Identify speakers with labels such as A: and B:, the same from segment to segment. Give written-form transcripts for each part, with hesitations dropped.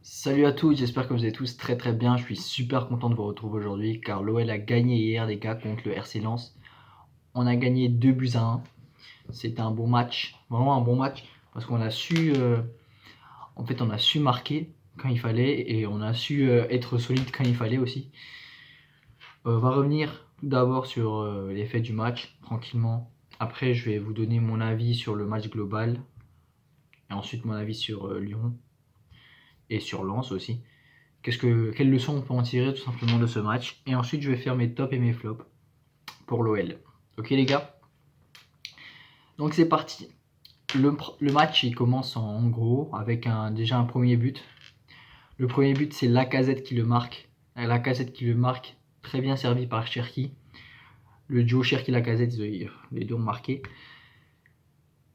A: Salut à tous, j'espère que vous allez tous très très bien. Je suis super content de vous retrouver aujourd'hui car l'OL a gagné hier les gars contre le RC Lens. On a gagné 2 buts à 1. C'était un bon match, vraiment un bon match parce qu'on a su, on a su marquer quand il fallait et on a su être solide quand il fallait aussi. On va revenir tout d'abord sur les faits du match tranquillement. Après, je vais vous donner mon avis sur le match global et ensuite mon avis sur Lyon et sur Lens aussi. Quelle leçon on peut en tirer tout simplement de ce match. Et ensuite, je vais faire mes tops et mes flops pour l'OL. Ok les gars. Donc c'est parti. Le match il commence en gros avec déjà un premier but. Le premier but c'est Lacazette qui le marque. Lacazette qui le marque, très bien servi par Cherki. Le duo Cherki-Lacazette, les deux ont marqué.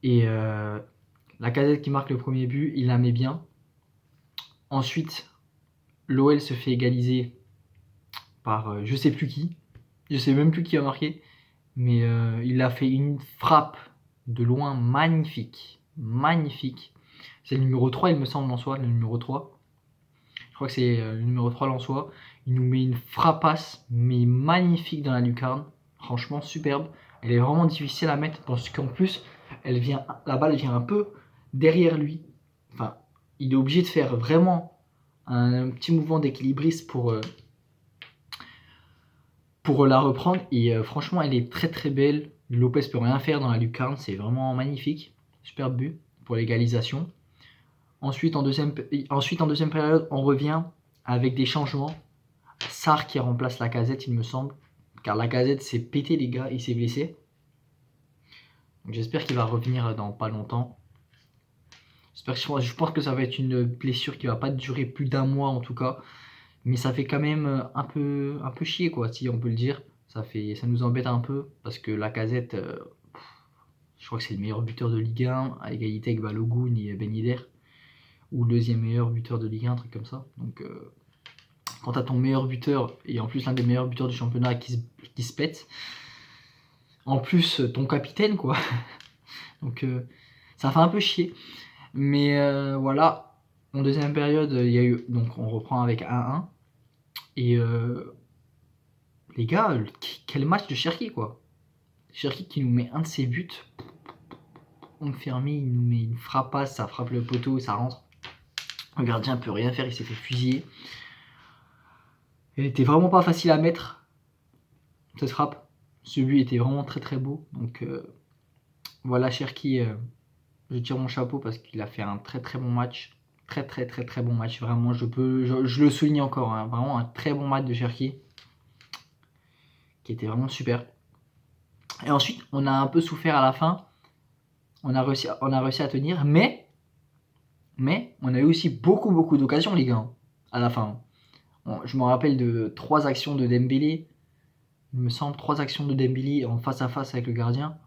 A: Et Lacazette qui marque le premier but, il la met bien. Ensuite, l'OL se fait égaliser par je sais plus qui. Je sais même plus qui a marqué. Mais il a fait une frappe de loin magnifique. Magnifique. C'est le numéro 3, il me semble, Lensois, le numéro 3. Je crois que c'est le numéro 3 Lensois. Il nous met une frappasse, mais magnifique dans la lucarne. Franchement, superbe. Elle est vraiment difficile à mettre parce qu'en plus, la balle vient un peu derrière lui. Enfin, il est obligé de faire vraiment un petit mouvement d'équilibriste pour la reprendre. Et franchement, elle est très très belle. Lopez peut rien faire dans la lucarne, c'est vraiment magnifique. Superbe but pour l'égalisation. Ensuite en deuxième période, on revient avec des changements. Sarr qui remplace Lacazette, il me semble. Car Lacazette s'est pété, les gars, il s'est blessé. Donc j'espère qu'il va revenir dans pas longtemps. Je pense que ça va être une blessure qui va pas durer plus d'un mois en tout cas. Mais ça fait quand même un peu chier, quoi, si on peut le dire. Ça nous embête un peu parce que Lacazette, je crois que c'est le meilleur buteur de Ligue 1 à égalité avec Balogun et Ben Yedder, ou le deuxième meilleur buteur de Ligue 1, un truc comme ça. Donc quand t'as ton meilleur buteur et en plus l'un des meilleurs buteurs du championnat qui se pète, en plus ton capitaine, quoi. Donc ça fait un peu chier. Mais voilà, en deuxième période, il y a eu, donc on reprend avec 1-1 et les gars, quel match de Cherki, quoi. Cherki qui nous met un de ses buts. On fermé, il nous met une frappasse, ça frappe le poteau, ça rentre. Le gardien peut rien faire, il s'est fait fusiller. Elle était vraiment pas facile à mettre, cette frappe. Ce but était vraiment très très beau. Donc voilà, Cherki, je tire mon chapeau parce qu'il a fait un très très bon match. Très très très très bon match. Vraiment, je le souligne encore. Hein. Vraiment un très bon match de Cherki. Qui était vraiment super. Et ensuite, on a un peu souffert à la fin. On a réussi à tenir, mais on a eu aussi beaucoup d'occasions, les gars, à la fin. Je me rappelle de 3 actions de Dembélé. Il me semble 3 actions de Dembélé en face à face avec le gardien.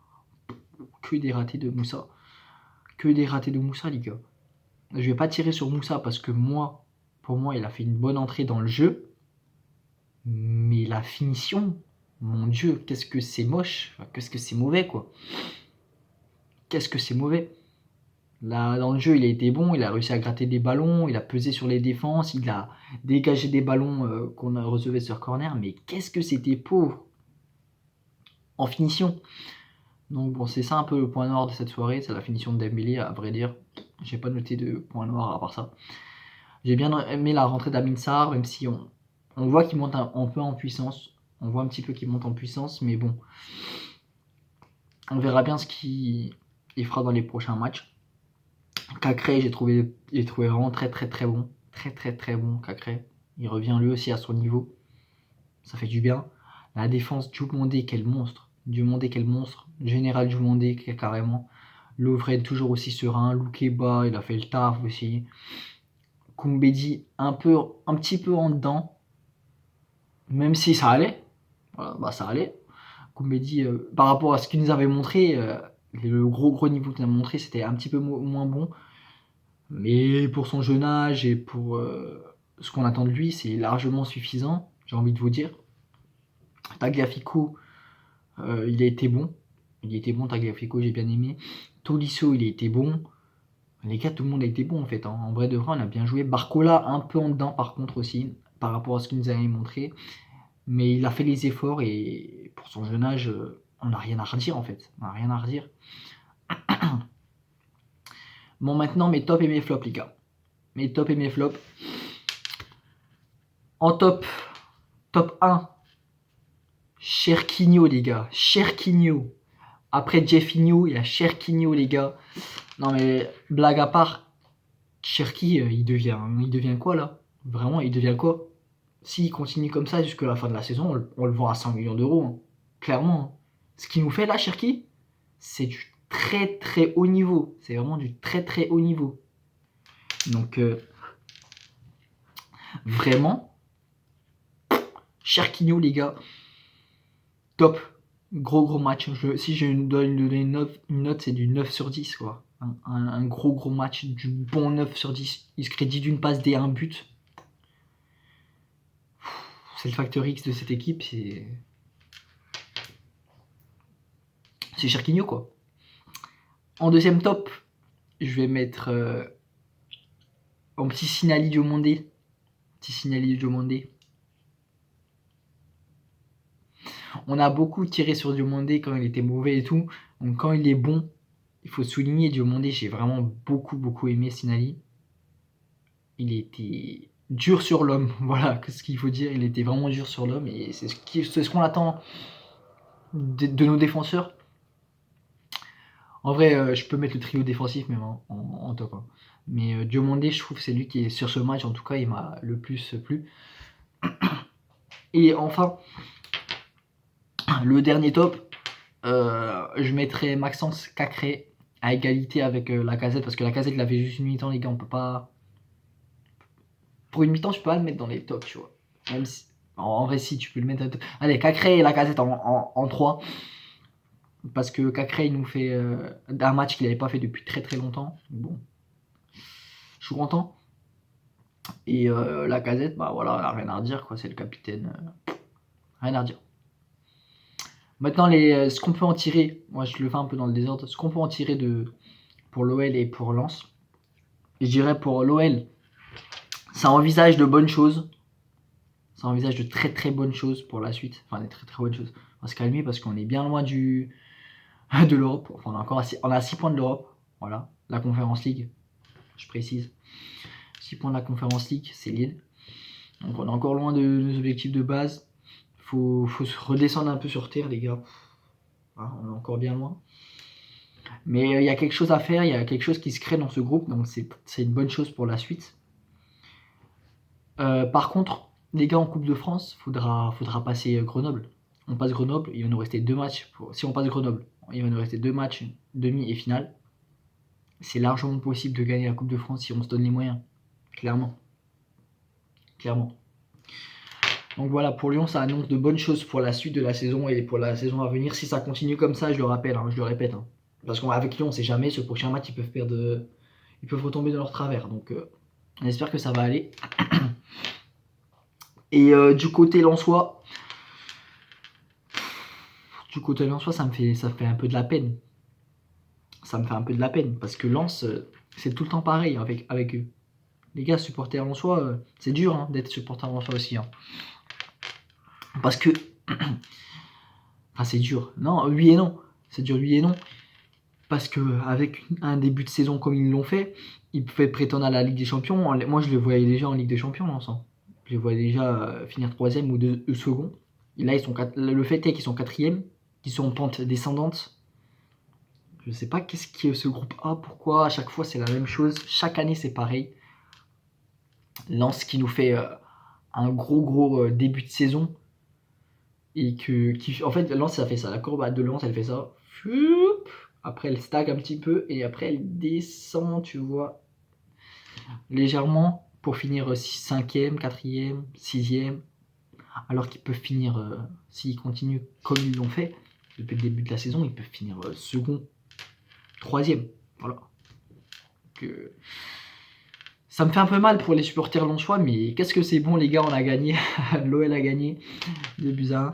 A: Que des ratés de Moussa. Que des ratés de Moussa, les gars. Je vais pas tirer sur Moussa parce que pour moi, il a fait une bonne entrée dans le jeu. Mais la finition, mon Dieu, qu'est-ce que c'est moche. Qu'est-ce que c'est mauvais, quoi. Qu'est-ce que c'est mauvais. Là, dans le jeu, il a été bon, il a réussi à gratter des ballons, il a pesé sur les défenses, il a dégagé des ballons qu'on a recevés sur corner, mais qu'est-ce que c'était pauvre en finition. Donc bon, c'est ça un peu le point noir de cette soirée, c'est la finition de Dembélé, à vrai dire. J'ai pas noté de point noir à part ça. J'ai bien aimé la rentrée d'Amin Sarr, même si on voit qu'il monte un peu en puissance. On voit un petit peu qu'il monte en puissance, mais bon. On verra bien ce qu'il fera dans les prochains matchs. Cacré, j'ai trouvé vraiment très très très bon. Très très très bon, Cacré. Il revient lui aussi à son niveau. Ça fait du bien. La défense, Djoumondé, quel monstre. Djoumondé, quel monstre. Général Djoumondé, carrément. Lovren, toujours aussi serein. Loukeba, il a fait le taf aussi. Koumbedi, un petit peu en dedans. Même si ça allait. Voilà, bah ça allait. Koumbedi, par rapport à ce qu'il nous avait montré, le gros niveau qu'il a montré, c'était un petit peu moins bon. Mais pour son jeune âge et pour ce qu'on attend de lui, c'est largement suffisant, j'ai envie de vous dire. Tagliafico, il a été bon. Il était bon, Tagliafico, j'ai bien aimé. Tolisso, il a été bon. Les gars, tout le monde a été bon en fait. En vrai de vrai, on a bien joué. Barcola un peu en dedans par contre aussi, par rapport à ce qu'il nous avait montré. Mais il a fait les efforts et pour son jeune âge, on n'a rien à redire en fait. On n'a rien à redire. Bon, maintenant mes tops et mes flops, les gars. Mes tops et mes flops. En top 1, Cherquinho, les gars. Cherquinho. Après Jeffinho, il y a Cherquinho, les gars. Non, mais blague à part, Cherki, il devient quoi là? Vraiment, il devient quoi? S'il continue comme ça jusqu'à la fin de la saison, on le vend à 100 millions d'euros. Hein. Clairement. Hein. Ce qu'il nous fait là, Cherki, c'est du très très haut niveau. C'est vraiment du très très haut niveau. Donc, vraiment, Cherquinho, les gars, top. Gros match. Si je dois lui donner une note, c'est du 9 sur 10. Quoi. Un gros match, du bon 9 sur 10. Il se crédit d'une passe D, un but. C'est le facteur X de cette équipe. C'est Cherquinho, quoi. En deuxième top, je vais mettre en petit Sinali Diomandé. Petit Sinali Diomandé. On a beaucoup tiré sur Diomandé quand il était mauvais et tout. Donc quand il est bon, il faut souligner Diomandé. J'ai vraiment beaucoup aimé Sinali. Il était dur sur l'homme. Voilà ce qu'il faut dire. Il était vraiment dur sur l'homme. Et c'est ce qu'on attend de nos défenseurs. En vrai, je peux mettre le trio défensif même en top. Hein. Mais Diomandé, je trouve que c'est lui qui est sur ce match, en tout cas, il m'a le plus plu. Et enfin, le dernier top, je mettrais Maxence Cacré à égalité avec Lacazette, parce que Lacazette, il avait juste une mi-temps, les gars, on peut pas... Pour une mi-temps, je peux pas le mettre dans les tops, tu vois. Même si... En vrai, si, tu peux le mettre... Allez, Cacré et Lacazette en 3. Parce que Cacré, il nous fait un match qu'il n'avait pas fait depuis très très longtemps. Bon, je suis content. Et Lacazette, bah voilà, rien à redire, quoi. C'est le capitaine. Rien à redire. Maintenant, ce qu'on peut en tirer, moi je le fais un peu dans le désordre, ce qu'on peut en tirer pour l'OL et pour Lens. Je dirais pour l'OL, ça envisage de bonnes choses. Ça envisage de très très bonnes choses pour la suite. Enfin, des très très bonnes choses. On va se calmer parce qu'on est bien loin de l'Europe. Enfin, on a 6 points de l'Europe. Voilà, la Conference League, je précise. 6 points de la Conference League, c'est Lille. Donc on est encore loin de nos objectifs de base. Faut se redescendre un peu sur terre, les gars. Hein, on est encore bien loin. Mais il y a quelque chose à faire, il y a quelque chose qui se crée dans ce groupe, donc c'est une bonne chose pour la suite. Par contre, les gars, en Coupe de France, faudra passer Grenoble. On passe Grenoble, il va nous rester 2 matchs. Si on passe Grenoble, il va nous rester 2 matchs, demi et finale. C'est largement possible de gagner la Coupe de France si on se donne les moyens. Clairement. Donc voilà, pour Lyon, ça annonce de bonnes choses pour la suite de la saison et pour la saison à venir. Si ça continue comme ça, je le rappelle, je le répète. Parce qu'avec Lyon, on sait jamais, ce prochain match, ils peuvent retomber dans leur travers. Donc on espère que ça va aller. Et du côté lensois, ça fait un peu de la peine. Ça me fait un peu de la peine parce que Lens, c'est tout le temps pareil avec eux. Les gars, supporters lensois, c'est dur d'être supporter lensois aussi. Parce que. Enfin, c'est dur. Non, oui et non. C'est dur, oui et non. Parce qu'avec un début de saison comme ils l'ont fait, ils pouvaient prétendre à la Ligue des Champions. Moi, je les voyais déjà en Ligue des Champions, l'ensemble. Je les voyais déjà finir 3ème ou 2 second. Et là, le fait est qu'ils sont 4ème, qu'ils sont en pente descendante. Je sais pas qu'est-ce qui est ce groupe A, pourquoi à chaque fois c'est la même chose. Chaque année, c'est pareil. Lens qui nous fait un gros début de saison. Et en fait, Lens, ça fait ça. La courbe de Lens, elle fait ça. Après, elle stagne un petit peu. Et après, elle descend, tu vois, légèrement. Pour finir 5ème, 4ème, 6ème. Alors qu'ils peuvent finir, s'ils continuent comme ils l'ont fait, depuis le début de la saison, ils peuvent finir second, 3ème. Voilà. Ça me fait un peu mal pour les supporters lensois, mais qu'est-ce que c'est bon, les gars, on a gagné. L'OL a gagné 2-1.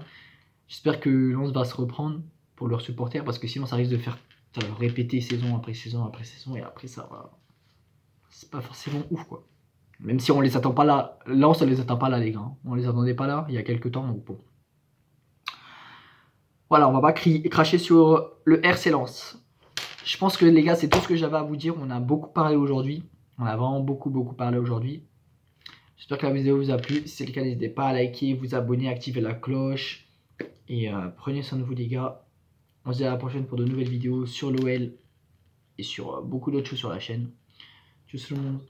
A: J'espère que Lens va se reprendre pour leurs supporters, parce que sinon ça risque de faire répéter saison après saison après saison, et après ça va. c'est pas forcément ouf quoi. Même si on les attend pas là. Lens, on les attend pas là, les gars. On les attendait pas là il y a quelques temps, donc bon. Voilà, on va pas cracher sur le RC Lens. Je pense que les gars, c'est tout ce que j'avais à vous dire. On a beaucoup parlé aujourd'hui. On a vraiment beaucoup parlé aujourd'hui. J'espère que la vidéo vous a plu. Si c'est le cas, n'hésitez pas à liker, vous abonner, activer la cloche. Et prenez soin de vous les gars. On se dit à la prochaine pour de nouvelles vidéos sur l'OL et sur beaucoup d'autres choses sur la chaine. Tchuss tout le monde.